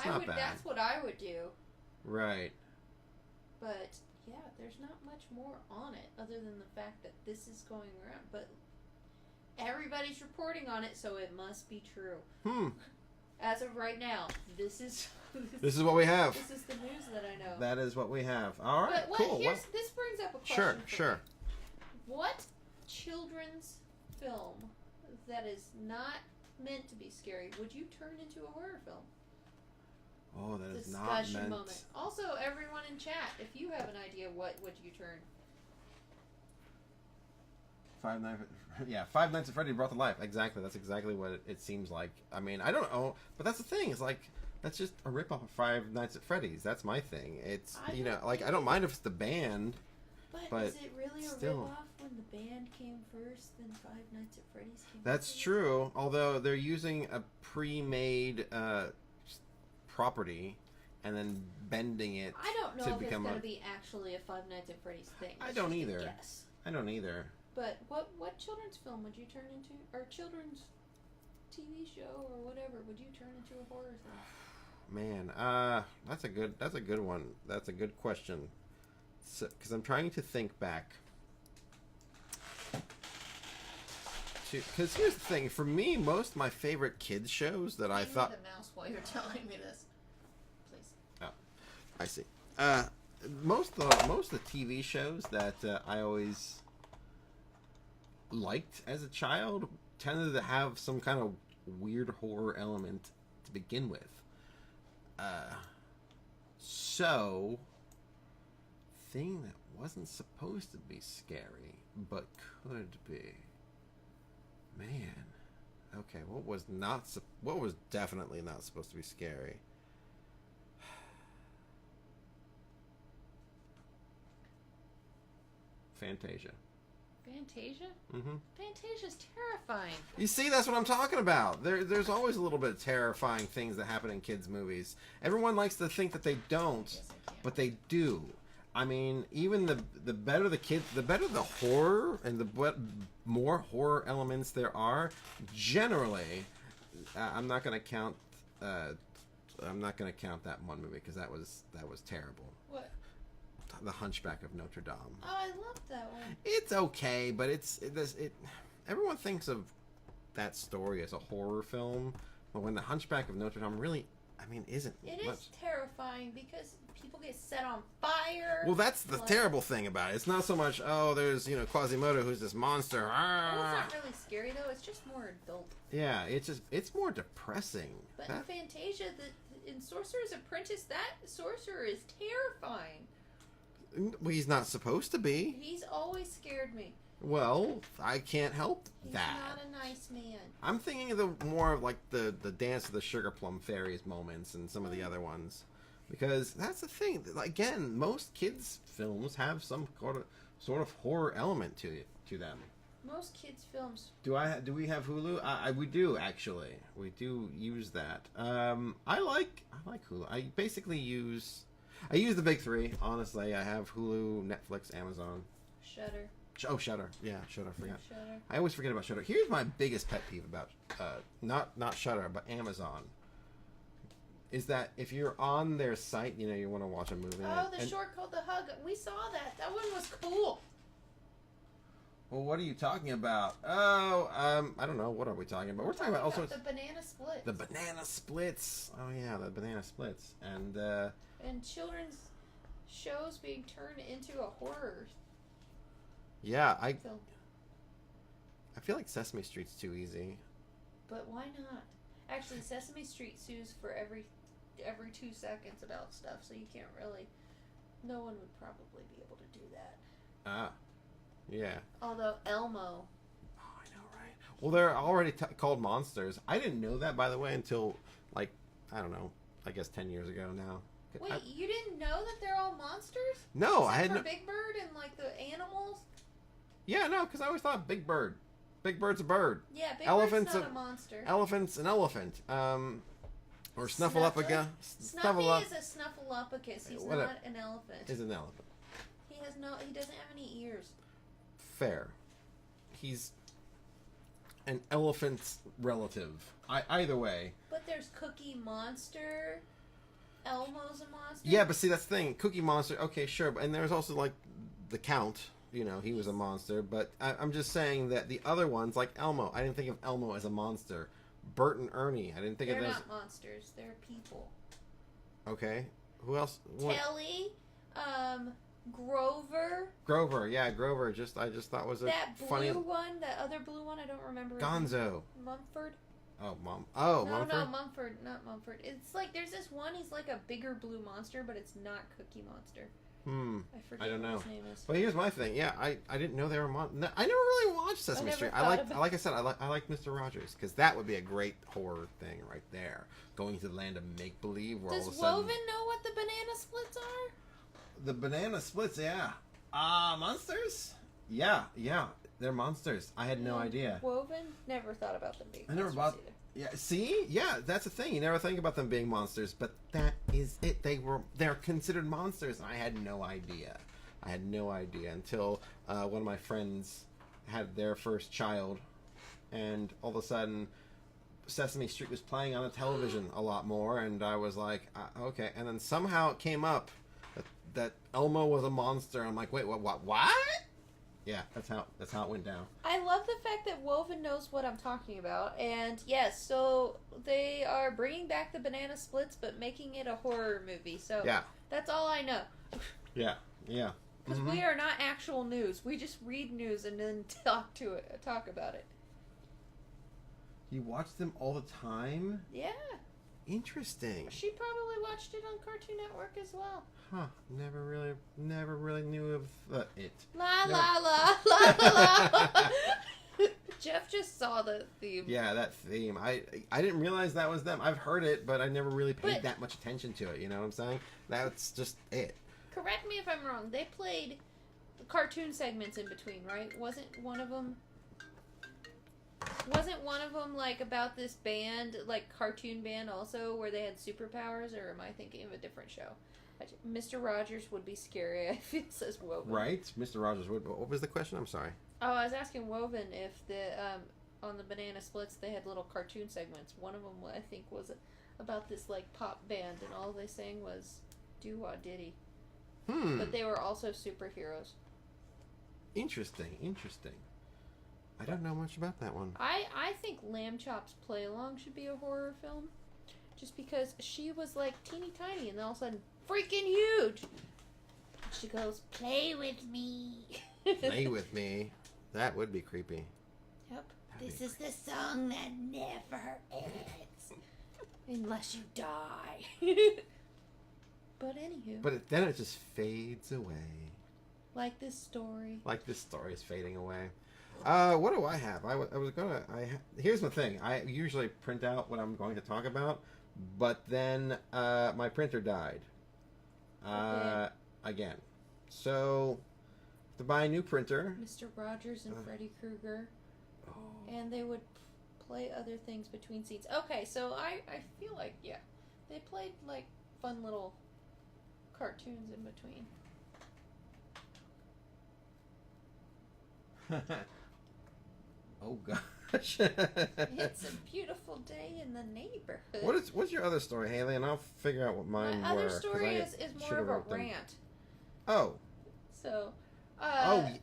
not bad. That's what I would do. Right. But yeah, there's not much more on it other than the fact that this is going around. But everybody's reporting on it, so it must be true. As of right now, this is what we have. This is the news that I know. That is what we have. All right, but cool. This brings up a question. Sure. Me. What children's film that is not meant to be scary would you turn into a horror film? Oh, that is not Discussion meant. moment. Also, everyone in chat, if you have an idea, what would you turn? Five Nights at Freddy brought to life. Exactly. That's exactly what it seems like. I mean, I don't know, but that's the thing. It's like that's just a ripoff of Five Nights at Freddy's. That's my thing. It's I don't mind if it's the band. But is it really a ripoff when the band came first, then Five Nights at Freddy's came? That's true. Although they're using a pre-made property and then bending it. I don't know to if it's become going to be actually a Five Nights at Freddy's thing. I don't either. But what children's film would you turn into, or children's TV show or whatever would you turn into a horror thing? Man, that's a good one. That's a good question. Because I'm trying to think back. Because here's the thing, for me, most of my favorite kids shows that I thought. The mouse while you're telling me this, please. Oh, I see. Most of the TV shows that I always liked as a child tended to have some kind of weird horror element to begin with. So, thing that wasn't supposed to be scary but could be. Man, okay, what was definitely not supposed to be scary? Fantasia. Fantasia? Mm-hmm. Fantasia's terrifying. You see, that's what I'm talking about. There's always a little bit of terrifying things that happen in kids' movies. Everyone likes to think that they don't, but they do. I mean, even the better the kids, the better the horror, and the more horror elements there are. Generally, I'm not going to count. I'm not going to count that one movie because that was terrible. What? The Hunchback of Notre Dame. Oh, I love that one. It's okay, but it everyone thinks of that story as a horror film, but when The Hunchback of Notre Dame really, isn't. It is terrifying because people get set on fire. Well, that's the terrible thing about it. It's not so much, there's, Quasimodo who's this monster. Well, it's not really scary, though. It's just more adult. Yeah, it's more depressing. But in Fantasia, in Sorcerer's Apprentice, that sorcerer is terrifying. Well, he's not supposed to be. He's always scared me. Well, I can't help that. He's not a nice man. I'm thinking of the more of like the Dance of the Sugar Plum Fairies moments and some of the other ones. Because that's the thing. Again, most kids' films have some sort of horror element to them. Most kids' films. Do we have Hulu? We do actually. We do use that. I like Hulu. I basically use the big three. Honestly, I have Hulu, Netflix, Amazon. Shudder. Oh, Shudder. Yeah, Shudder. I forgot. Shudder. I always forget about Shudder. Here's my biggest pet peeve about not Shudder, but Amazon. Is that if you're on their site, you want to watch a movie. Oh, the short called The Hug. We saw that. That one was cool. Well, what are you talking about? Oh, I don't know. What are we talking about? We're talking about all sorts. The banana splits. The banana splits. Oh yeah, the banana splits. And children's shows being turned into a horror. Yeah, film. I feel like Sesame Street's too easy. But why not? Actually, Sesame Street sues for every 2 seconds about stuff, so you can't really. No one would probably be able to do that. Ah, yeah. Although Elmo. Oh, I know, right? Well, they're already called monsters. I didn't know that, by the way, until I don't know. I guess 10 years ago now. Wait, you didn't know that they're all monsters? No, Except I had for no. Big Bird and the animals. Yeah, no, because I always thought Big Bird. Big Bird's a bird. Yeah, Big Elephant's Bird's not a monster. Elephant's an elephant. Or Snuffleupagus. Snuffy is a Snuffleupagus. He's not an elephant. He's an elephant. He doesn't have any ears. Fair. He's an elephant's relative. Either way. But there's Cookie Monster. Elmo's a monster. Yeah, but see, that's the thing. Cookie Monster, okay, sure. And there's also, like, the Count. You know, he was a monster. But I'm just saying that the other ones, like Elmo, I didn't think of Elmo as a monster. Bert and Ernie, I didn't think They're of those. not monsters. They're people. Okay. Who else? What? Kelly, Grover. Grover, yeah, Grover. I just thought was a That blue funny one, that other blue one, I don't remember. Gonzo. Mumford. Oh, Mom. Oh, No, Mumford. no, Mumford, not Mumford. It's like there's this one. He's like a bigger blue monster, but it's not Cookie Monster. I forget don't what know. his name is. Well, here's my thing. Yeah, I didn't know they were no, I never really watched Sesame Street. Like I said, I like Mr. Rogers because that would be a great horror thing right there. Going to the land of make believe, where Does all of a sudden Woven know what the banana splits are? the banana splits. Yeah, monsters. Yeah, they're monsters. I had no idea. Woven never thought about them being. I never monsters bought. either. Yeah, see? Yeah, that's the thing. You never think about them being monsters, but that is it. They're considered monsters, and I had no idea. I had no idea until one of my friends had their first child, and all of a sudden Sesame Street was playing on the television a lot more, and I was like, okay. And then somehow it came up that Elmo was a monster. I'm like, wait, what? Yeah, that's how it went down. I love the fact that Woven knows what I'm talking about, and yes, so they are bringing back the banana splits, but making it a horror movie. So Yeah. that's all I know. Yeah. Because we are not actual news. We just read news and then talk about it. You watch them all the time? Yeah. Interesting. She probably watched it on Cartoon Network as well. Huh. Never really knew of it. La No. la la la la la. Jeff just saw the theme. Yeah, that theme. I didn't realize that was them. I've heard it, but I never really paid But- that much attention to it. You know what I'm saying? That's just it. Correct me if I'm wrong. They played cartoon segments in between, right? Wasn't one of them like about this band, like cartoon band also, where they had superpowers, or am I thinking of a different show? Mr. Rogers would be scary, I feel, says Woven. Right? Mr. Rogers Wood. What was the question? I'm sorry. Oh, I was asking Woven if on the Banana Splits they had little cartoon segments. One of them, I think, was about this like pop band, and all they sang was "Doo Wah Diddy." But they were also superheroes. Interesting. I don't know much about that one. I think Lamb Chop's Play Along should be a horror film, just because she was like teeny tiny, and then all of a sudden, freaking huge. She goes, "Play with me." Play with me. That would be creepy. Yep. This is the song that never ends. Unless you die. But anywho. But then it just fades away. Like this story. Like this story is fading away. What do I have? Here's the thing. I usually print out what I'm going to talk about, but then my printer died. Again. So, to buy a new printer. Mr. Rogers and Freddy Krueger. Oh. And they would play other things between scenes. Okay, so I feel like, yeah, they played like fun little cartoons in between. Oh gosh. It's a beautiful day in the neighborhood. What's your other story, Haley? And I'll figure out what mine My were. other story is more of a wrote them. rant. Oh. So.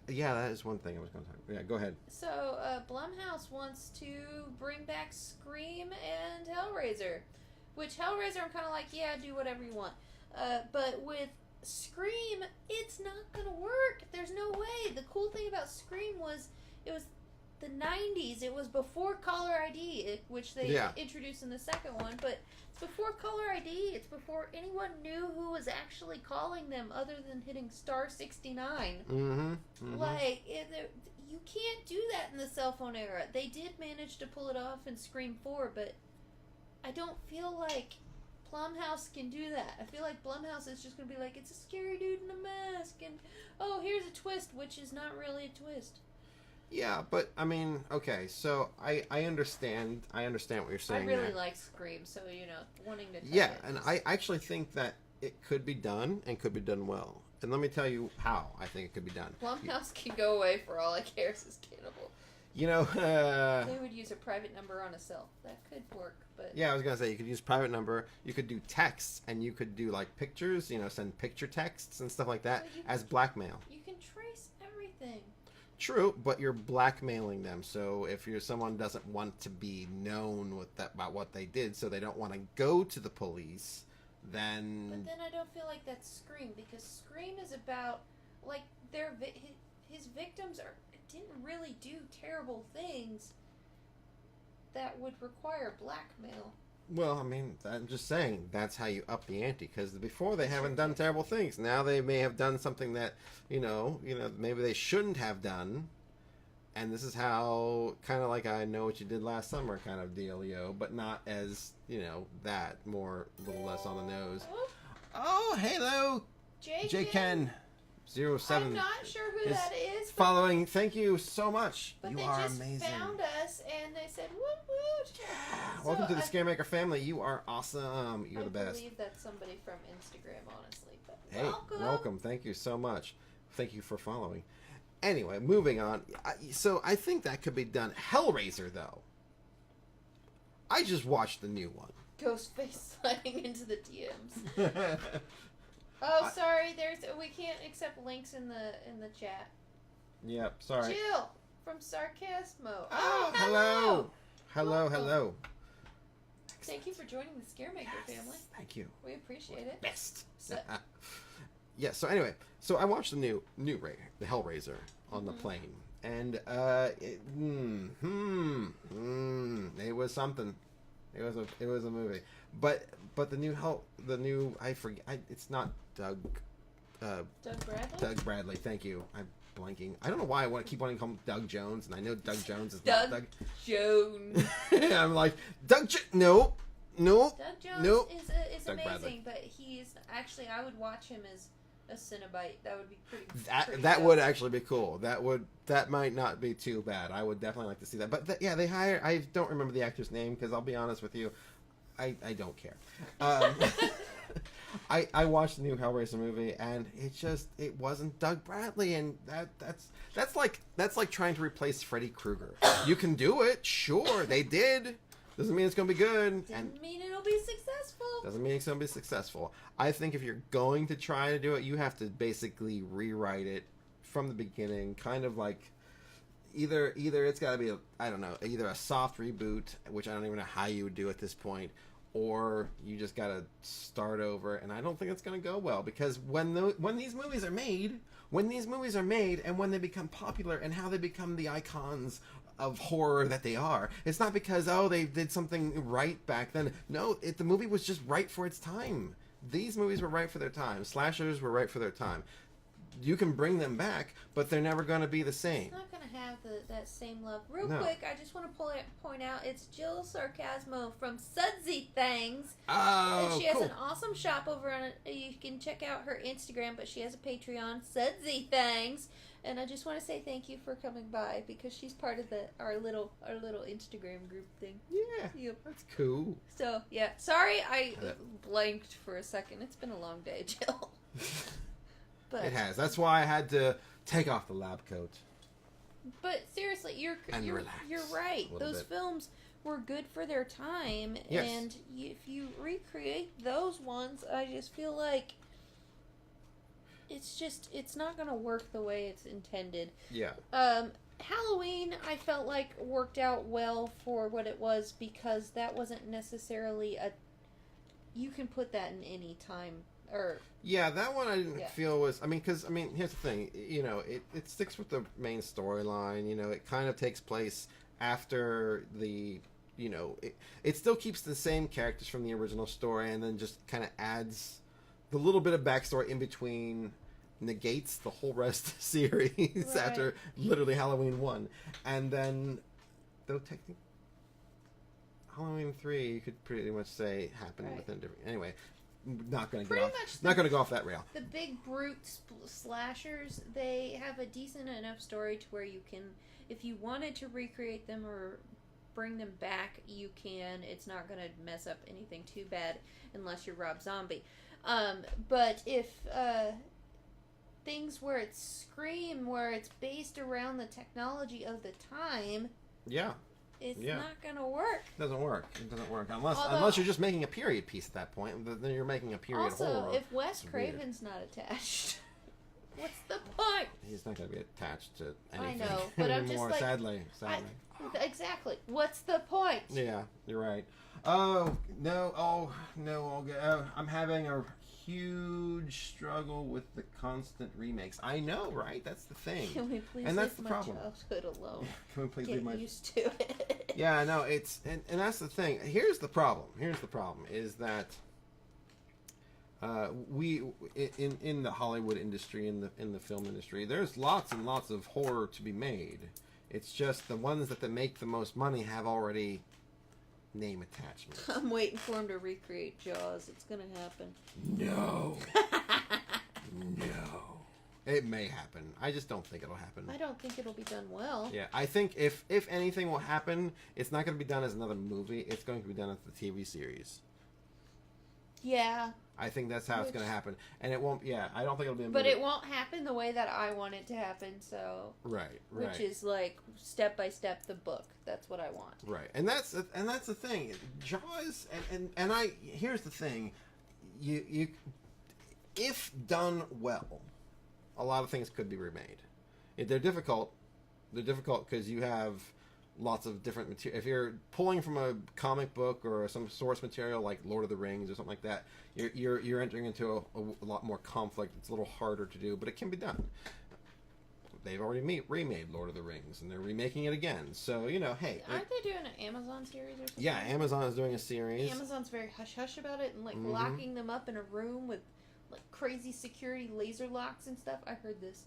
Yeah, that is one thing I was going to talk about. Yeah, go ahead. So, Blumhouse wants to bring back Scream and Hellraiser. Which, Hellraiser, I'm kind of like, yeah, do whatever you want. But with Scream, it's not going to work. There's no way. The cool thing about Scream was, it was the 90s. It was before caller ID, which they introduced in the second one. But it's before caller ID. It's before anyone knew who was actually calling them other than hitting star 69. Like, you can't do that in the cell phone era. They did manage to pull it off in Scream 4, but I don't feel like Blumhouse can do that. I feel like Blumhouse is just going to be like, it's a scary dude in a mask, and oh, here's a twist, which is not really a twist. Yeah, but I mean, okay, so I understand what you're saying. I really there. like Scream, so wanting to. Yeah, and I actually think that it could be done and could be done well. And let me tell you how I think it could be done. Blumhouse can go away for all I care, says Cannibal. You know, They would use a private number on a cell. That could work, but... Yeah, I was going to say, you could use private number, you could do texts, and you could do, like, pictures, you know, send picture texts and stuff like that as blackmail. You can trace everything. True, but you're blackmailing them, so if someone doesn't want to be known about what they did, so they don't want to go to the police, then... But then I don't feel like that's Scream, because Scream is about, like, his victims didn't really do terrible things that would require blackmail. Well, I mean, I'm just saying, that's how you up the ante, because before they haven't done terrible things. Now they may have done something that, you know, maybe they shouldn't have done, and this is how, kind of like I Know What You Did Last Summer kind of dealio, but not as, you know, that, a little less on the nose. Oh, hello! J-Ken. 07. I'm not sure who that is. Following, thank you so much. But you they are just amazing. found us and they said, "Woot woot!" Welcome to the Scaremaker family. You are awesome. You're the best. I believe that's somebody from Instagram, honestly. But hey, welcome. Thank you so much. Thank you for following. Anyway, moving on. So I think that could be done. Hellraiser, though. I just watched the new one. Ghostface sliding into the DMs. Oh, sorry. We can't accept links in the chat. Yep. Sorry. Jill from Sarcasmo. Oh, hello. Thank you for joining the Scaremaker family. Thank you. We appreciate it. Best. Yeah. So anyway, I watched the new the Hellraiser on the plane, and it was something. It was a movie, but the new I forget. It's not Doug. Doug Bradley. Doug Bradley. Thank you. I'm blanking. I don't know why I keep wanting to call him Doug Jones, and I know Doug Jones is not Doug Jones. I'm like no. Doug Jones is Doug amazing, Bradley. but he's actually, I would watch him as a Cenobite. That would be pretty. That would actually be cool. That might not be too bad. I would definitely like to see that. But they hire. I don't remember the actor's name because I'll be honest with you, I don't care. I watched the new Hellraiser movie and it wasn't Doug Bradley, and that's like trying to replace Freddy Krueger. You can do it, sure. They did. Doesn't mean it's going to be good. Doesn't mean it'll be successful. Doesn't mean it's going to be successful. I think if you're going to try to do it, you have to basically rewrite it from the beginning, kind of like either it's got to be either a soft reboot, which I don't even know how you would do at this point, or you just got to start over. And I don't think it's going to go well, because when these movies are made, and when they become popular and how they become the icons of horror that they are, it's not because they did something right back then. No, the movie was just right for its time. These movies were right for their time. Slashers were right for their time. You can bring them back, but they're never going to be the same. It's not going to have that same love. Real quick, I just want to point out it's Jill Sarcasmo from Sudsy Things. Oh, and she has cool. an awesome shop over on it. You can check out her Instagram, but she has a Patreon, Sudsy Things. And I just want to say thank you for coming by, because she's part of our little Instagram group thing. Yeah, yep. That's cool. So yeah, sorry I blanked for a second. It's been a long day, Jill. But, it has. That's why I had to take off the lab coat. But seriously, you're right. Those films were good for their time, yes. And if you recreate those ones, I just feel like it's not going to work the way it's intended. Yeah. Halloween, I felt like worked out well for what it was, because that wasn't necessarily you can put that in any time. Yeah, that one I didn't feel was... here's the thing. It sticks with the main storyline. It kind of takes place after the... It still keeps the same characters from the original story, and then just kind of adds the little bit of backstory in between, negates the whole rest of the series after literally Halloween 1. And then, though technically, Halloween 3, you could pretty much say happened within different... Anyway... Not going to go off that rail. The big brute slashers, they have a decent enough story to where you can, if you wanted to recreate them or bring them back, you can. It's not going to mess up anything too bad unless you're Rob Zombie. But if things where it's Scream, where it's based around the technology of the time, it's not gonna work. It doesn't work. It doesn't work unless you're just making a period piece at that point. Then you're making a period horror. Also, if Wes Craven's not attached, what's the point? He's not going to be attached to anything. I know, but I'm just like, sadly. Exactly. What's the point? Yeah, you're right. Oh no! Olga. I'm having a huge struggle with the constant remakes. I know, right? That's the thing. Can we please leave my childhood alone? Can we please Get used to it? Yeah, no, it's and that's the thing. Here's the problem. Is that we in the Hollywood industry, in the film industry, there's lots and lots of horror to be made. It's just the ones that make the most money have already name attachments. I'm waiting for him to recreate Jaws. It's gonna happen. No. No. It may happen. I just don't think it'll happen. I don't think it'll be done well. Yeah, I think if anything will happen, it's not going to be done as another movie. It's going to be done as the TV series. Yeah. I think that's how it's going to happen. And it won't, I don't think it'll be a movie. But it won't happen the way that I want it to happen, so... Right. Which is, like, step by step the book. That's what I want. Right. And that's the thing. Jaws, and here's the thing. You if done well, a lot of things could be remade. They're difficult because you have lots of different material. If you're pulling from a comic book or some source material like Lord of the Rings or something like that, you're entering into a lot more conflict. It's a little harder to do, but it can be done. They've already remade Lord of the Rings, and they're remaking it again. So, hey. Aren't they doing an Amazon series or something? Yeah, Amazon is doing a series. Amazon's very hush-hush about it and, like, locking them up in a room with, like, crazy security laser locks and stuff. I heard this.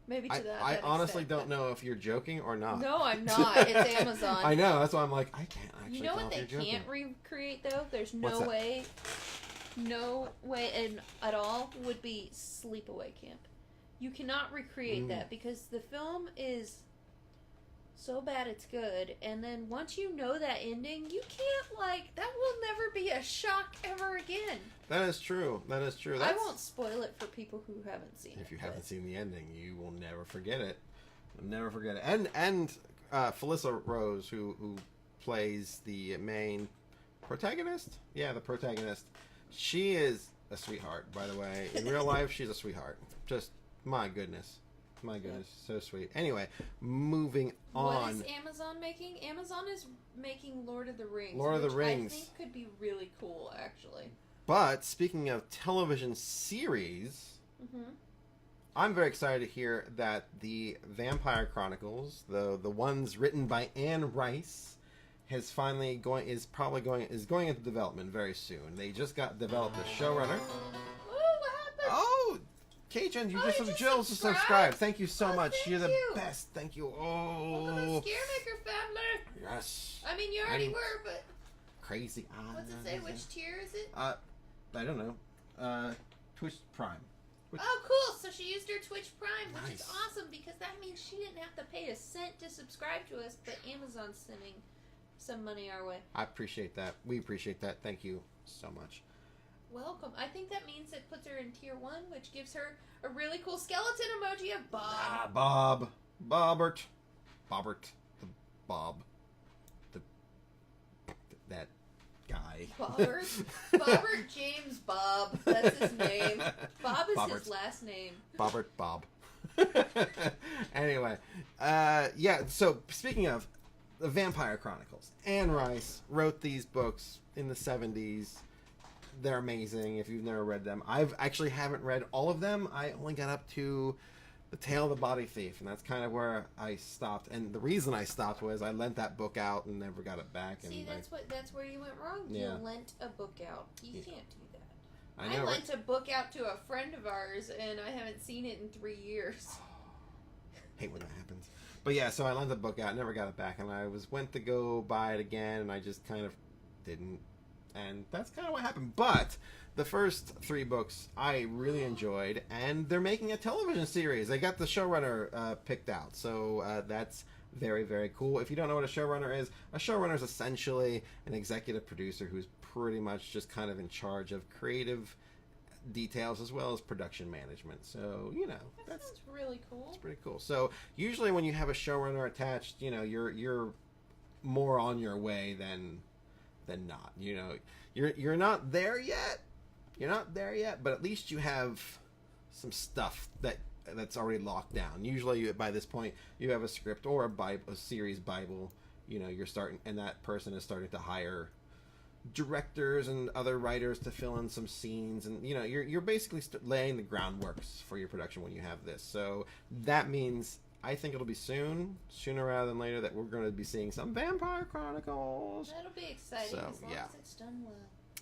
Maybe to that I honestly extent, don't know if you're joking or not. No, I'm not. It's Amazon. I know. That's why I'm like, I can't actually. You know what they can't recreate, though? There's no way at all would be Sleepaway Camp. You cannot recreate that because the film is so bad it's good, and then once you know that ending, you can't, that will never be a shock ever again. That is true. I won't spoil it for people who haven't seen it. If you haven't seen the ending, you will never forget it. You'll never forget it. And Felissa Rose, who plays the main protagonist? Yeah, the protagonist. She is a sweetheart, by the way. In real life, she's a sweetheart. Just, my goodness. My goodness, so sweet. Anyway, moving on. What is Amazon making? Amazon is making Lord of the Rings. Lord of the Rings. I think could be really cool, actually. But, speaking of television series, I'm very excited to hear that the Vampire Chronicles, the ones written by Anne Rice, is going into development very soon. They just developed a showrunner. What happened? Oh! Cajun, you just subscribed. Thank you so much. You're the best. Thank you. Welcome to the Scaremaker family. Yes. I mean, you already were, but... Crazy. What's it say? Which tier is it? I don't know. Twitch Prime. Oh, cool. So she used her Twitch Prime, which Nice. is awesome because that means she didn't have to pay a cent to subscribe to us, but Amazon's sending some money our way. I appreciate that. We appreciate that. Thank you so much. Welcome. I think that means it puts her in tier 1, which gives her a really cool skeleton emoji of Bob. Bobbert. The Bob. That guy. Bobbert James Bob. That's his name. Bob is his last name. Bobbert Bob. Anyway. So speaking of the Vampire Chronicles, Anne Rice wrote these books in the 70s. They're amazing if you've never read them. Haven't read all of them. I only got up to The Tale of the Body Thief, and that's kind of where I stopped. And the reason I stopped was I lent that book out and never got it back. See, that's where you went wrong. Yeah. You lent a book out. You can't do that. I know, lent a book out to a friend of ours, and I haven't seen it in 3 years. Hate when that happens. But yeah, so I lent the book out, never got it back, and I went to go buy it again, and I just kind of didn't. And that's kind of what happened. But the first 3 books I really enjoyed, and they're making a television series. They got the showrunner picked out, so that's very, very cool. If you don't know what a showrunner is essentially an executive producer who's pretty much just kind of in charge of creative details as well as production management. So that sounds really cool. It's pretty cool. So usually when you have a showrunner attached, you're more on your way than not. You're not there yet. You're not there yet, but at least you have some stuff that's already locked down. Usually by this point you have a script or a series Bible. You're starting, and that person is starting to hire directors and other writers to fill in some scenes, and you're basically laying the groundwork for your production when you have this. So that means I think it'll be sooner rather than later, that we're going to be seeing some Vampire Chronicles. That'll be exciting, so, as long as it's done well.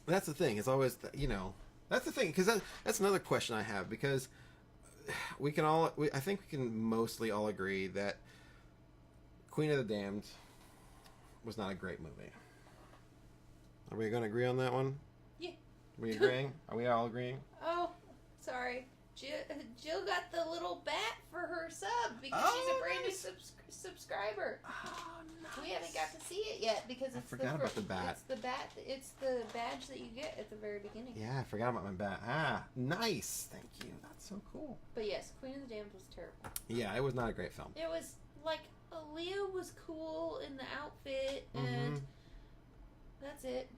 That's the thing. It's always that's the thing, because that's another question I have, because I think we can mostly all agree that Queen of the Damned was not a great movie. Are we going to agree on that one? Yeah. Are we agreeing? Are we all agreeing? Oh, sorry. Jill got the little bat for her sub because she's a brand new subscriber. Oh, nice. We haven't got to see it yet because I forgot about the bat. It's the badge that you get at the very beginning. Yeah, I forgot about my bat. Ah, nice. Thank you. That's so cool. But yes, Queen of the Damned was terrible. Yeah, it was not a great film. It was like Aaliyah was cool in the outfit, and that's it.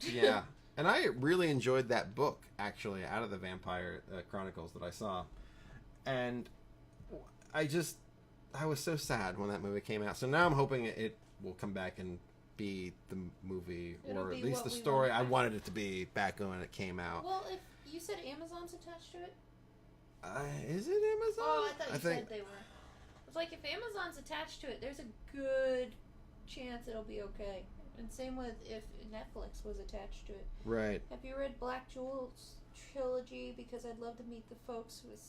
Yeah. And I really enjoyed that book, actually, out of the Vampire Chronicles that I saw. And I was so sad when that movie came out. So now I'm hoping it will come back and be the movie, or at least the story I wanted it to be back when it came out. Well, if you said Amazon's attached to it? Is it Amazon? Oh, I thought you said they were. It's like, if Amazon's attached to it, there's a good chance it'll be okay. And same with if Netflix was attached to it. Right. Have you read Black Jewel's Trilogy? Because I'd love to meet the folks with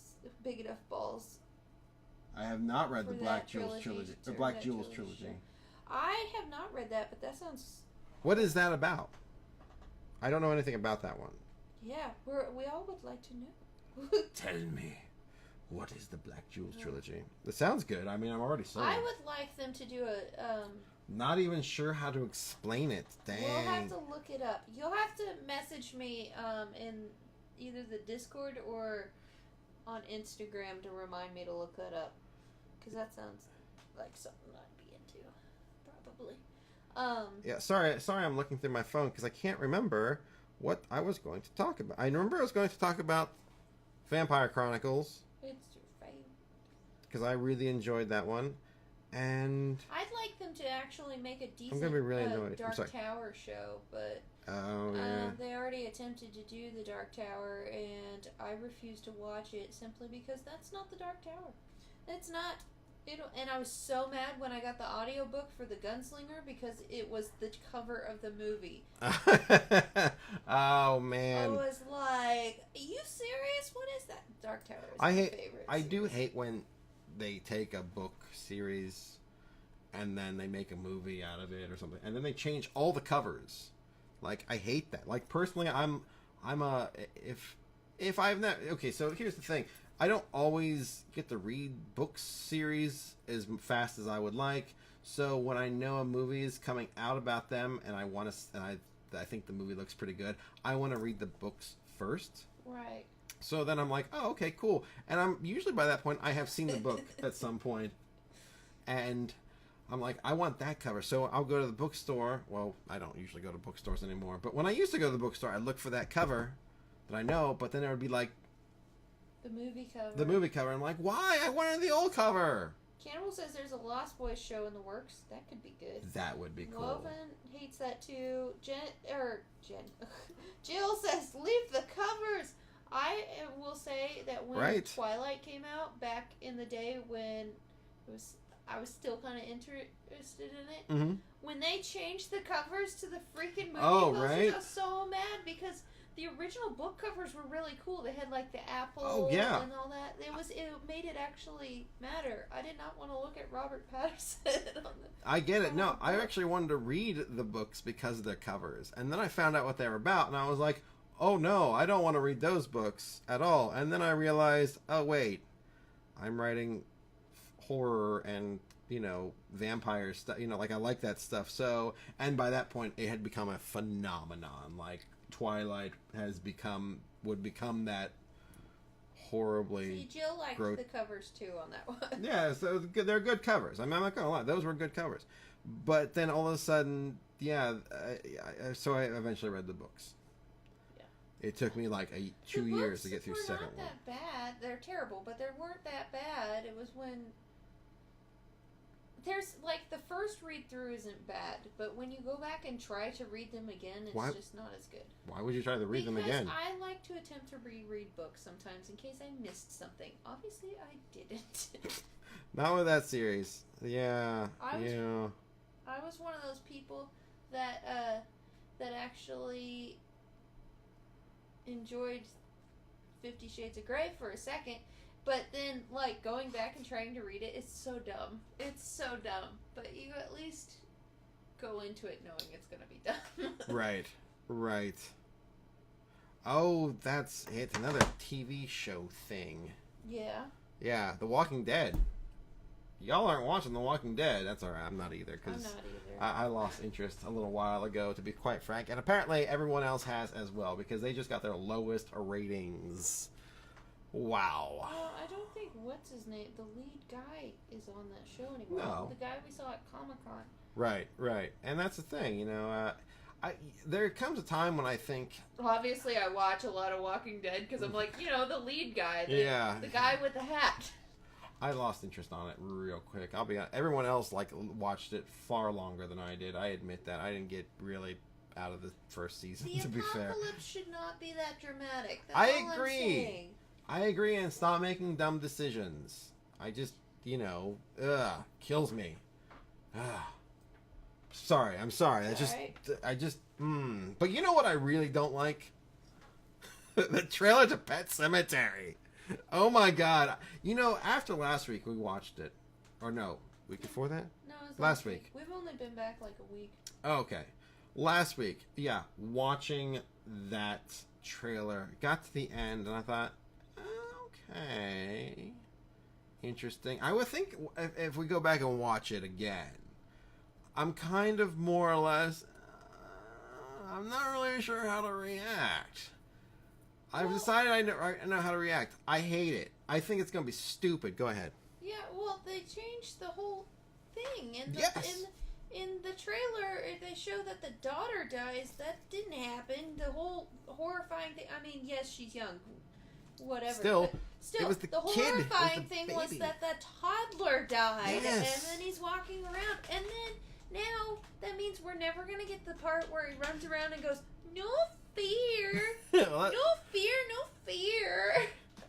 big enough balls. I have not read the Black Jewel's Trilogy. The Black Jewel's Trilogy. I have not read that, but that sounds... What is that about? I don't know anything about that one. Yeah, we all would like to know. Tell me, what is the Black Jewel's Trilogy? It sounds good. I mean, I'm already sold. I would like them to do a... Not even sure how to explain it. Dang. We'll have to look it up. You'll have to message me in either the Discord or on Instagram to remind me to look that up. Because that sounds like something I'd be into. Probably. Yeah, sorry I'm looking through my phone because I can't remember what I was going to talk about. I remember I was going to talk about Vampire Chronicles. It's your favorite. Because I really enjoyed that one. And I'd like them to actually make a decent I'm gonna be really annoyed. Dark Tower show, but they already attempted to do the Dark Tower, and I refuse to watch it simply because that's not the Dark Tower. It's not. And I was so mad when I got the audiobook for The Gunslinger because it was the cover of the movie. Oh man! I was like, "Are you serious? What is that?" Dark Tower is my favorite. I do hate when they take a book series and then they make a movie out of it or something, and then they change all the covers. Like, I hate that. Like, personally, I'm a if I've not okay. So here's the thing: I don't always get to read book series as fast as I would like. So when I know a movie is coming out about them and I think the movie looks pretty good, I want to read the books first. Right. So then I'm like, oh, okay, cool. And I'm usually by that point, I have seen the book at some point. And I'm like, I want that cover. So I'll go to the bookstore. Well, I don't usually go to bookstores anymore. But when I used to go to the bookstore, I'd look for that cover that I know. But then it would be like... The movie cover. The movie cover. I'm like, why? I wanted the old cover. Cannibal says there's a Lost Boys show in the works. That could be good. That would be cool. Woven hates that too. Jill says, leave the covers. I will say that when Twilight came out back in the day when I was still kind of interested in it. Mm-hmm. When they changed the covers to the freaking movie posters, I was so mad because the original book covers were really cool. They had like the apple and all that. It made it actually matter. I did not want to look at Robert Patterson on the I get it. No, I actually wanted to read the books because of their covers. And then I found out what they were about and I was like, oh no, I don't want to read those books at all. And then I realized, oh wait, I'm writing horror and, vampire stuff. Like I like that stuff. So, and by that point, it had become a phenomenon. Like Twilight would become that horribly. See, Jill liked the covers too on that one. Yeah, so they're good covers. I mean, I'm not gonna lie, those were good covers. But then all of a sudden, so I eventually read the books. Yeah. It took me like 2 years to get through second one. They're not that bad. They're terrible, but they weren't that bad. It was when there's like the first read through isn't bad, but when you go back and try to read them again, it's just not as good. Why would you try to read them again? Because I like to attempt to reread books sometimes in case I missed something. Obviously, I didn't. Not with that series. Yeah. I was one of those people that actually enjoyed 50 Shades of Grey for a second, but then like going back and trying to read it, it's so dumb. It's so dumb. But you at least go into it knowing it's gonna be dumb. Right. Oh, that's it. Another TV show thing. Yeah. Yeah, The Walking Dead. Y'all aren't watching The Walking Dead. That's alright. I'm not either. I'm not either. I lost interest a little while ago, to be quite frank. And apparently everyone else has as well, because they just got their lowest ratings. Wow. Well, I don't think, what's his name? The lead guy is on that show anymore. No. The guy we saw at Comic-Con. Right. And that's the thing, you know. There comes a time when I think... Obviously, I watch a lot of Walking Dead, because I'm like, the lead guy. The guy with the hat. I lost interest on it real quick. I'll be honest. Everyone else watched it far longer than I did. I admit that. I didn't get really out of the first season, to be fair. The apocalypse should not be that dramatic. That's I all agree. I'm saying. I agree, and stop making dumb decisions. I just, kills me. Sorry, I'm sorry. But you know what I really don't like? The trailer to Pet Sematary. Oh my god. After last week we watched it. Or no, week before that? No, it was last week. We've only been back like a week. Okay. Last week, watching that trailer, got to the end and I thought, okay, interesting. I would think if we go back and watch it again, I'm kind of more or less, I'm not really sure how to react. I've decided I know how to react. I hate it. I think it's going to be stupid. Go ahead. Yeah, well, they changed the whole thing. Yes. In the trailer, they show that the daughter dies. That didn't happen. The whole horrifying thing. I mean, yes, she's young. Whatever. Still, it was the horrifying thing was that the toddler died. Yes. And then he's walking around. And then now that means we're never going to get the part where he runs around and goes, no fear. No fear.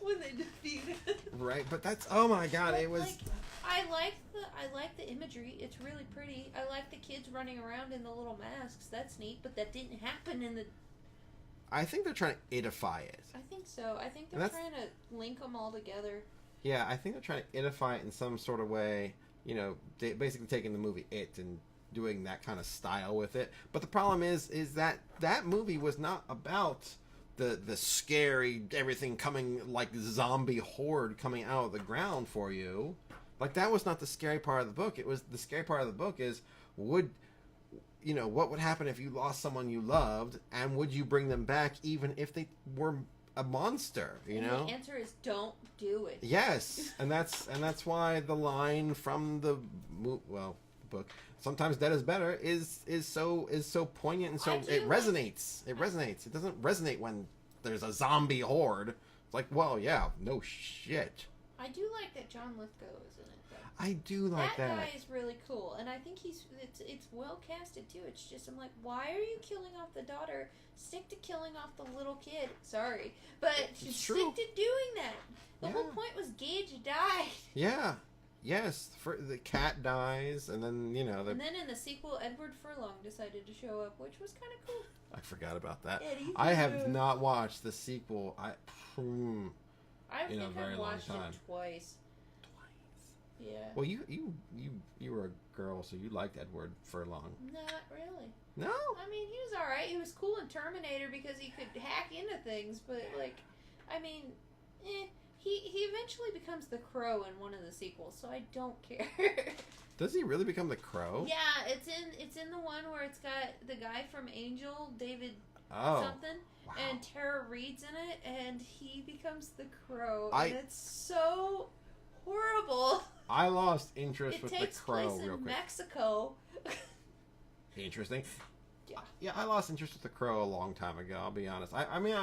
When they defeat him. Right, but that's, oh my god, it was... I like the imagery. It's really pretty. I like the kids running around in the little masks. That's neat, but that didn't happen in the... I think they're trying to idify it. I think so. I think they're trying to link them all together. Yeah, I think they're trying to idify it in some sort of way. Basically taking the movie It and doing that kind of style with it. But the problem is that movie was not about the scary everything coming like zombie horde coming out of the ground for you. Like, that was not the scary part of the book. It was the scary part of the book is what would happen if you lost someone you loved, and would you bring them back even if they were a monster, And the answer is don't do it. Yes, and that's why the line from the book, sometimes dead is better, is so poignant and so it resonates. It resonates. It doesn't resonate when there's a zombie horde. It's like, well, yeah, no shit. I do like that John Lithgow is in it, though. I do like that. That guy is really cool, and I think it's well casted too. It's just, I'm like, why are you killing off the daughter? Stick to killing off the little kid. Sorry, but stick to doing that. The whole point was Gage died. Yeah. Yes, the cat dies, and then and then in the sequel, Edward Furlong decided to show up, which was kind of cool. I forgot about that. Eddie I have not watched the sequel. I think I've watched it twice. Yeah. Well, you were a girl, so you liked Edward Furlong. Not really. No. I mean, he was all right. He was cool in Terminator because he could hack into things, but He eventually becomes the Crow in one of the sequels, so I don't care. Does he really become the Crow? Yeah, it's in the one where it's got the guy from Angel, David. something. Wow. And Tara Reid's in it, and he becomes the Crow. I- And it's so horrible. I lost interest with the takes Crow place real in quick. Mexico. Interesting. Yeah. Yeah, I lost interest with the Crow a long time ago. I'll be honest. I mean,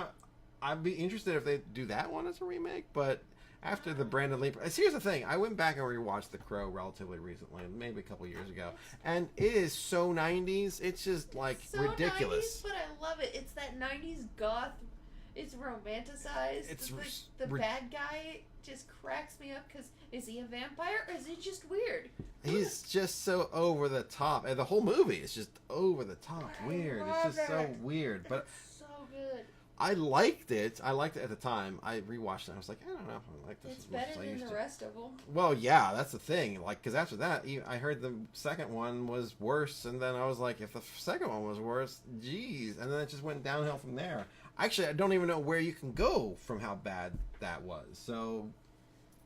I'd be interested if they do that one as a remake, but after the Brandon Lee... Here's the thing. I went back and rewatched The Crow relatively recently, maybe a couple years ago, and it is so 90s. It's just, like, so ridiculous. 90s, but I love it. It's that 90s goth. It's romanticized. It's the bad guy just cracks me up because is he a vampire or is he just weird? He's just so over the top. And the whole movie is just over the top. Weird. It's just so weird. But it's so good. I liked it. I liked it at the time. I rewatched it. And I was like, I don't know if I like this It's as much better as I than used the to. rest of them. Well, yeah, that's the thing. Like, because after that, I heard the second one was worse, and then I was like, if the second one was worse, geez, and then it just went downhill from there. Actually, I don't even know where you can go from how bad that was. So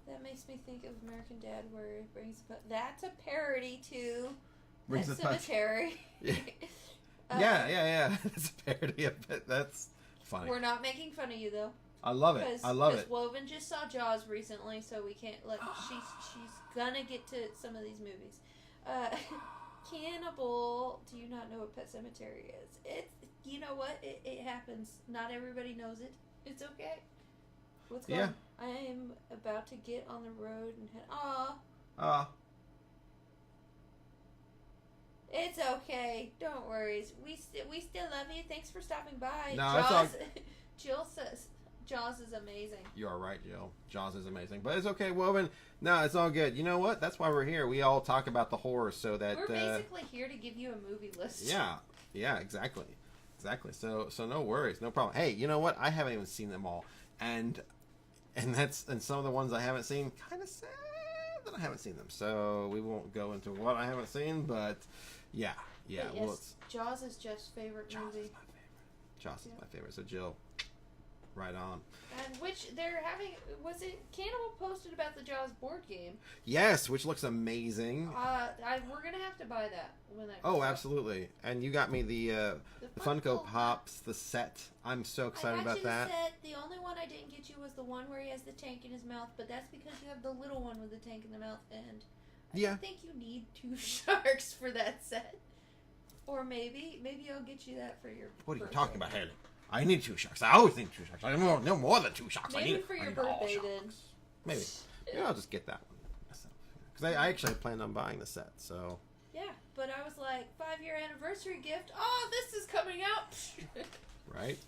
that makes me think of American Dad, where it brings. That's a parody to Brings Pet the Touch. Cemetery. Yeah. It's a parody of it. That's funny. We're not making fun of you though. I love it. I love it. Woven just saw Jaws recently, so we can't like. she's gonna get to some of these movies. Cannibal. Do you not know what Pet Cemetery is? It's, you know what? It happens. Not everybody knows it. It's okay. What's going on? I am about to get on the road and head. It's okay. Don't worry. We still love you. Thanks for stopping by. No, Jaws. Jill says Jaws is amazing. You are right, Jill. Jaws is amazing, but it's okay, Woven. No, it's all good. You know what? That's why we're here. We all talk about the horror, so that we're basically here to give you a movie list. Yeah, exactly. So no worries, no problem. Hey, you know what? I haven't even seen them all, and some of the ones I haven't seen, kind of sad that I haven't seen them. So we won't go into what I haven't seen, but yeah. But well, yes, Jaws is Jeff's favorite movie. Jaws is my favorite. So Jill, right on. And which they're having, was it Cannibal posted about the Jaws board game? Yes, which looks amazing. We're gonna have to buy that when that comes out. Absolutely. And you got me the Funko Pops, the set. I'm so excited about that. The only one I didn't get you was the one where he has the tank in his mouth, but that's because you have the little one with the tank in the mouth, and I don't think you need 2 sharks for that set. Or maybe I'll get you that for your What are you birthday. talking about, Haley? I need 2 sharks. I always need 2 sharks. I need no more than 2 sharks. Maybe for your birthday then. Maybe I'll just get that one myself. Because I actually planned on buying the set, so... Yeah, but I was like, 5-year anniversary gift. Oh, this is coming out. Right?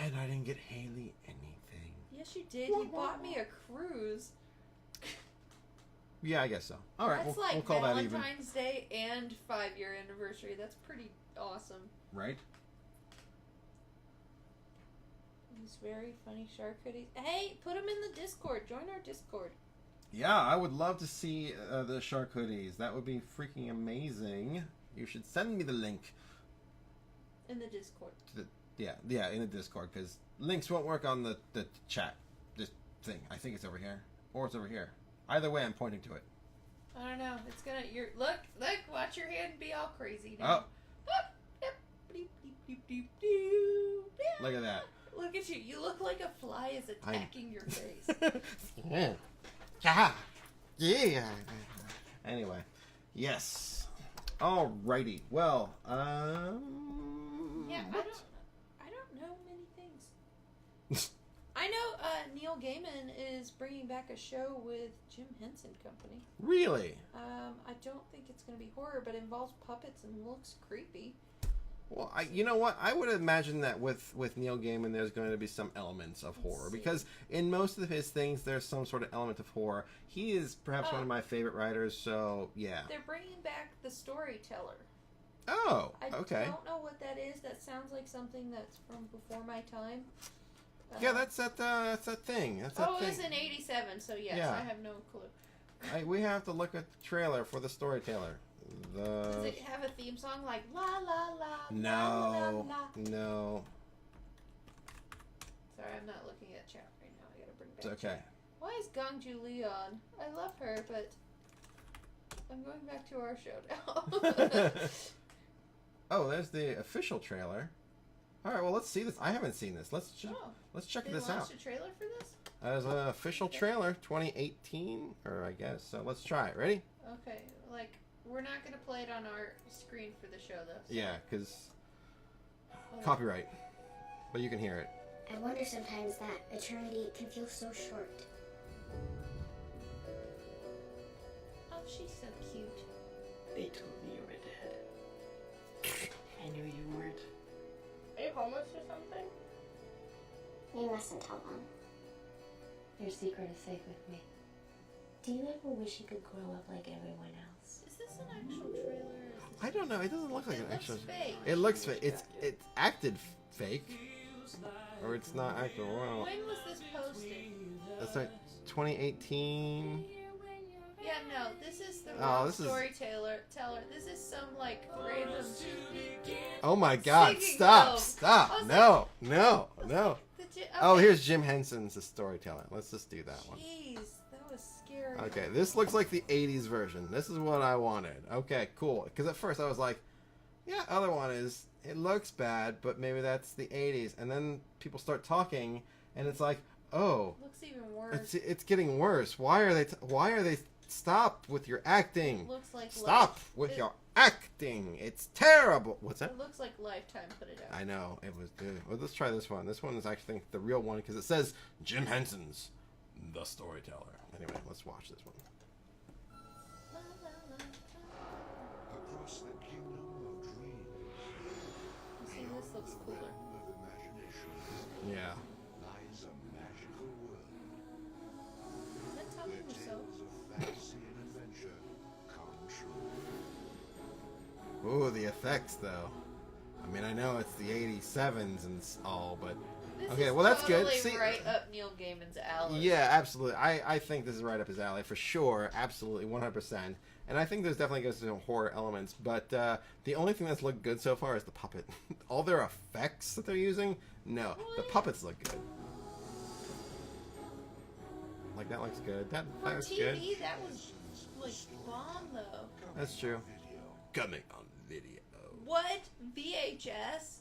And I didn't get Haley anything. Yes, you did. You bought me a cruise. Yeah, I guess so. All right, That's we'll call that even. Valentine's Day and 5-year anniversary. That's pretty awesome. Right? These very funny shark hoodies. Hey, put them in the Discord. Join our Discord. Yeah, I would love to see the shark hoodies. That would be freaking amazing. You should send me the link. In the Discord. Yeah, in the Discord, because links won't work on the chat. This thing. I think it's over here. Or it's over here. Either way, I'm pointing to it. I don't know. It's gonna... Look, watch your hand be all crazy now. Look at that. Look at you. You look like a fly is attacking your face. Yeah. Anyway. Yes. Alrighty. Well, yeah, what? I don't know many things. I know Neil Gaiman is bringing back a show with Jim Henson Company. Really? I don't think it's going to be horror, but it involves puppets and looks creepy. Well, you know what? I would imagine that with Neil Gaiman, there's going to be some elements of horror. Because in most of his things, there's some sort of element of horror. He is perhaps one of my favorite writers, so yeah. They're bringing back The Storyteller. Oh, okay. I don't know what that is. That sounds like something that's from before my time. Yeah, that's that thing. That's that thing. It was in '87, so yes, Yeah. I have no clue. We have to look at the trailer for The Storyteller. Does it have a theme song like la la la? No, la, la, la? no. Sorry, I'm not looking at chat right now. I gotta bring back. It's okay. Chat. Why is Gong Ju on? I love her, but I'm going back to our show now. Oh, there's the official trailer. All right, well, let's see this. I haven't seen this. Let's check They this launched out. a trailer for this? As an official trailer, 2018, or I guess. So let's try it. Ready? Okay, like, we're not going to play it on our screen for the show, though. So. Yeah, because copyright. But you can hear it. I wonder sometimes that eternity can feel so short. Oh, she's so cute. They told me you were dead. I knew you weren't. Are you homeless or something? You mustn't tell them. Your secret is safe with me. Do you ever wish you could grow up like everyone else? Is this an actual trailer? Or is this I don't know. It doesn't look like an actual. fake. It looks fake. It's acted fake, or it's not actual. Well, When was this posted? that's like 2018. Yeah, no, this is the Oh, wrong this is- storyteller. This is some like random. Oh my God! Singing Stop! Vogue. Stop! I was No! like- No! No! Oh, here's Jim Henson's the storyteller. Let's just do that one. Jeez, that was scary. Okay, this looks like the 80s version. This is what I wanted. Okay, cool. Because at first I was like, yeah, other one is, it looks bad, but maybe that's the 80s. And then people start talking, and it's like, oh, Looks even worse. it's getting worse. Why are they stop with your acting? Looks like Stop with your acting. It's terrible. What's that? It looks like Lifetime put it out. I know, it was good. Well, let's try this one. This one is actually, I think, the real one because it says Jim Henson's the storyteller. Anyway, let's watch this one. La, la, la, la. Across the kingdom of dreams, See, this looks cooler. land of imagination, Yeah. lies a magical world Is that Tommy where Wiseau? tales of fantasy and adventure come true. Ooh, the effects, though. I mean, I know it's the 87s and all, but... This Okay, is well, that's good. totally See- right up Neil Gaiman's alley. Yeah, absolutely. I think this is right up his alley, for sure. Absolutely, 100%. And I think there's definitely goes to some horror elements, but the only thing that's looked good so far is the puppet. All their effects that they're using, no. The What? puppets look good. Like, that looks good. That For looks TV, good. that was like bomb though. That's true. Video. Coming on video. What? VHS?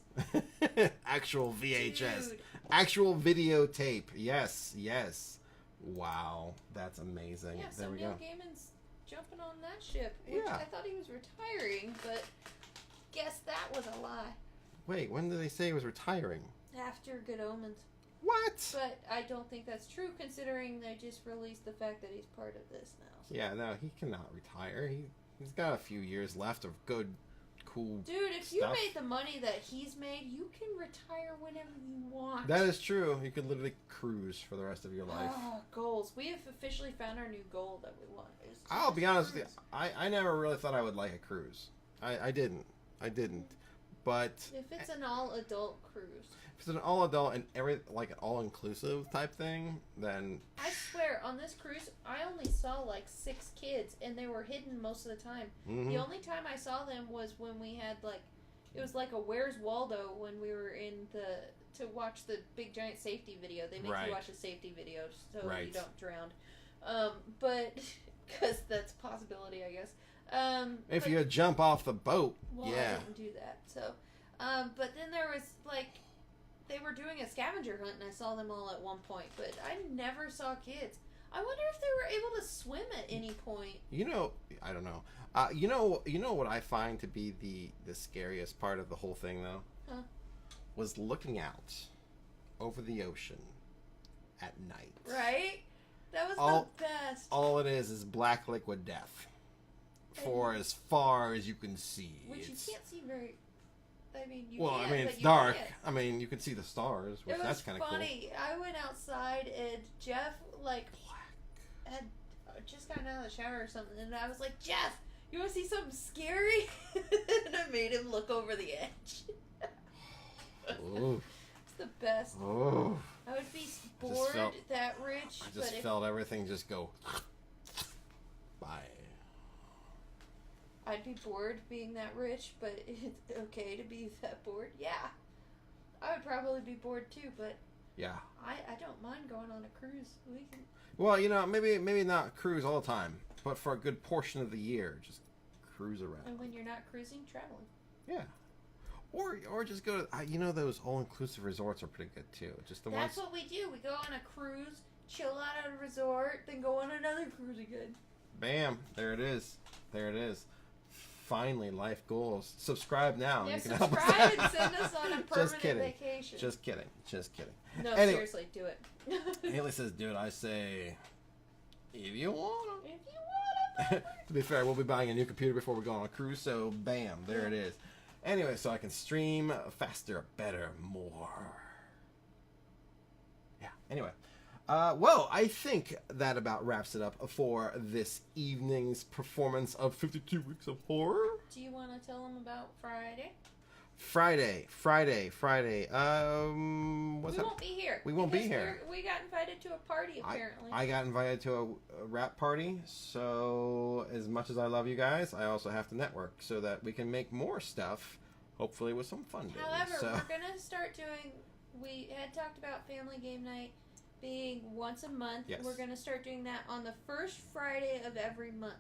Actual VHS. Dude. Actual videotape. Yes, yes. Wow, that's amazing. Yeah, so there we Neil go. Gaiman's jumping on that ship. Which Yeah. I thought he was retiring, but guess that was a lie. Wait, when did they say he was retiring? After Good Omens. What? But I don't think that's true considering they just released the fact that he's part of this now. So. Yeah, no, he cannot retire. He's got a few years left of good, cool. Dude, if you Stuff. made the money that he's made, you can retire whenever you want. That is true. You could literally cruise for the rest of your life. Ah, goals. We have officially found our new goal that we want. Is to I'll be just honest with you. cruise. I never really thought I would like a cruise. I didn't. But If it's an all-adult cruise. if it's an all adult and like an all inclusive type thing, then I swear, on this cruise, I only saw like 6 kids, and they were hidden most of the time. mhm. The only time I saw them was when we had like, it was like a Where's Waldo when we were in to watch the big giant safety video. They make Right. you watch a safety video so you Right. don't drown. But because that's a possibility, I guess. If but- you jump off the boat, well, yeah. I didn't do that. So, but then there was like, they were doing a scavenger hunt, and I saw them all at one point. But I never saw kids. I wonder if they were able to swim at any point. You know, I don't know. You know what I find to be the scariest part of the whole thing, though, Huh? was looking out over the ocean at night. Right? That was All- the best. All it is black liquid death, for as far as you can see. Which you It's- can't see very. I mean, you well, can. I mean, but it's you dark. can't. I mean, you can see the stars, which It was that's kind of cool. funny. I went outside and Jeff like had just gotten out of the shower or something, and I was like, Jeff, you want to see something scary? And I made him look over the edge. Ooh, It's the best. ooh. I would be bored felt- that rich, I but just if felt everything just go by. I'd be bored being that rich, but it's okay to be that bored. Yeah, I would probably be bored too, but Yeah. I don't mind going on a cruise. We can. Well, you know, maybe not cruise all the time, but for a good portion of the year, just cruise around. And when you're not cruising, traveling. Yeah. Or just go to, you know, those all-inclusive resorts are pretty good too. Just the That's ones. what we do. We go on a cruise, chill out at a resort, then go on another cruise again. Bam! There it is. There it is. Finally, life goals. Subscribe now. Yeah, You can help us subscribe out. and send us on a Just permanent kidding. vacation. Just kidding. Just kidding. No, Anyway. seriously, do it. Haley says, "Dude, I say, if you want If you want to." Be fair, we'll be buying a new computer before we go on a cruise, so bam, there it is. Anyway, so I can stream faster, better, more. Yeah. Anyway. Well, I think that about wraps it up for this evening's performance of 52 Weeks of Horror. Do you want to tell them about Friday? Friday. What's We that? won't be here. We won't be because here. We got invited to a party, apparently. I got invited to a rap party, so as much as I love you guys, I also have to network so that we can make more stuff, hopefully with some funding. However, so. we're going to start doing... We had talked about family game night being once a month. Yes. We're going to start doing that on the first Friday of every month.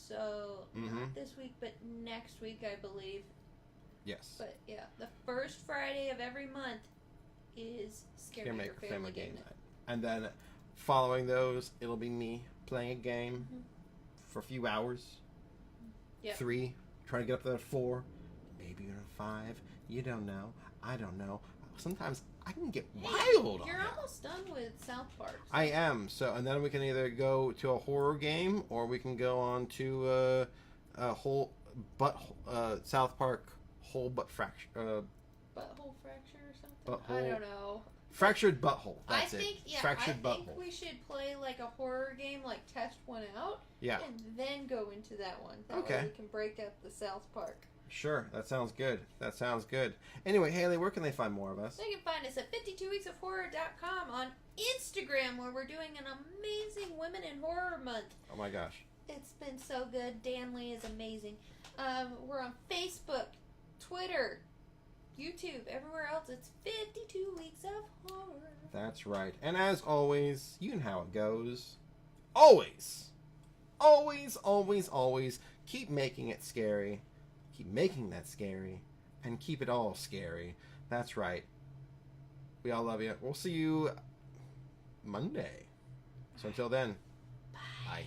So, not this week, but next week, I believe. Yes. But, yeah, the first Friday of every month is Scaremaker Family Game Night. And then following those, it'll be me playing a game for a few hours. Yep. 3, trying to get up to 4, maybe even 5. You don't know. I don't know. Sometimes I can get wild on You're that. almost done with South Park. I am. So, and then we can either go to a horror game or we can go on to a whole South Park whole butt fracture. Butthole fracture or something? Butthole. I don't know. Fractured butthole. That's I think, it. yeah, Fractured I think butthole. we should play like a horror game, like test one out, Yeah. and then go into that one. That Okay. way we can break up the South Park. Sure. That sounds good. That sounds good. Anyway, Haley, where can they find more of us? They can find us at 52weeksofhorror.com, on Instagram, where we're doing an amazing Women in Horror Month. Oh my gosh. It's been so good. Dan Lee is amazing. We're on Facebook, Twitter, YouTube, everywhere else. It's 52 Weeks of Horror. That's right. And as always, you know how it goes. Always, keep making it scary. Keep making that scary. And keep it all scary. That's right. We all love you. We'll see you Monday. So until then, bye.